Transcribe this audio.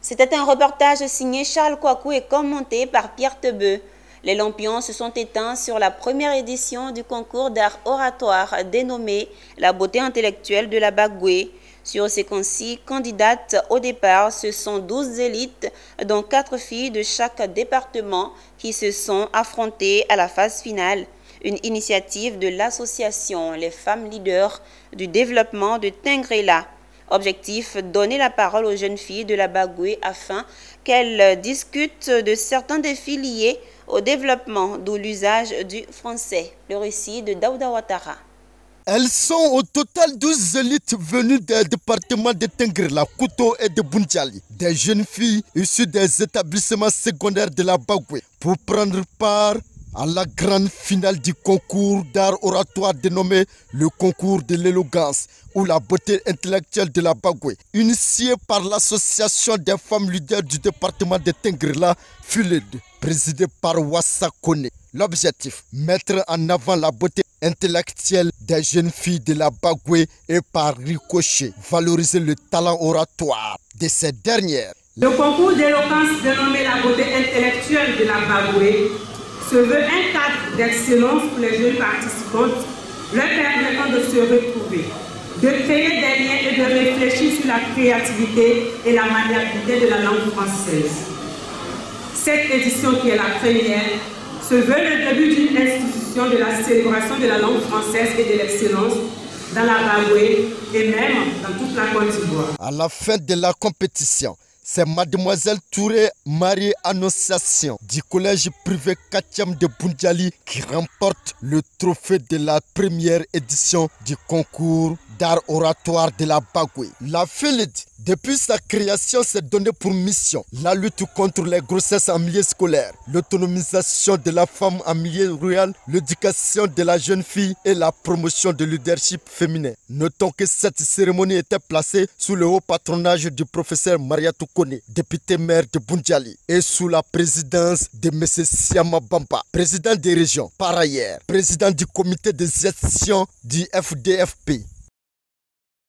C'était un reportage signé Charles Kouakou et commenté par Pierre Tebeu. Les lampions se sont éteints sur la première édition du concours d'art oratoire dénommé La beauté intellectuelle de la Bagoué. Sur ces 6 candidates au départ, ce sont 12 élites, dont 4 filles de chaque département qui se sont affrontées à la phase finale. Une initiative de l'association Les Femmes Leaders du développement de Tingrela. Objectif, donner la parole aux jeunes filles de la Bagoué afin qu'elles discutent de certains défis liés au développement, d'où l'usage du français. Le récit de Daouda Ouattara. Elles sont au total 12 élites venues des départements de Tingrela, Kouto et de Boundiali. Des jeunes filles issues des établissements secondaires de la Bagoué pour prendre part à la grande finale du concours d'art oratoire dénommé le concours de l'élégance ou la beauté intellectuelle de la Bagoué, initié par l'association des femmes leaders du département de Tingrela, FULED, présidée par Wassa Kone. L'objectif, mettre en avant la beauté intellectuelle des jeunes filles de la Bagoué et par ricochet, valoriser le talent oratoire de ces dernières. Le concours d'éloquence dénommé la beauté intellectuelle de la Bagoué se veut un cadre d'excellence pour les jeunes participantes, leur permettant de se retrouver, de créer des liens et de réfléchir sur la créativité et la maniabilité de la langue française. Cette édition, qui est la première, se veut le début d'une institution de la célébration de la langue française et de l'excellence dans la Bagoué et même dans toute la Côte d'Ivoire. À la fin de la compétition, c'est Mademoiselle Touré Marie Annonciation du collège privé 4e de Boundiali qui remporte le trophée de la première édition du concours d'art oratoire de la Bagoué. La FULED, depuis sa création, s'est donnée pour mission la lutte contre les grossesses en milieu scolaire, l'autonomisation de la femme en milieu rural, l'éducation de la jeune fille et la promotion de leadership féminin. Notons que cette cérémonie était placée sous le haut patronage du professeur Mariatou Kone, député maire de Boundiali, et sous la présidence de M. Siama Bamba, président des régions, par ailleurs, président du comité de gestion du FDFP.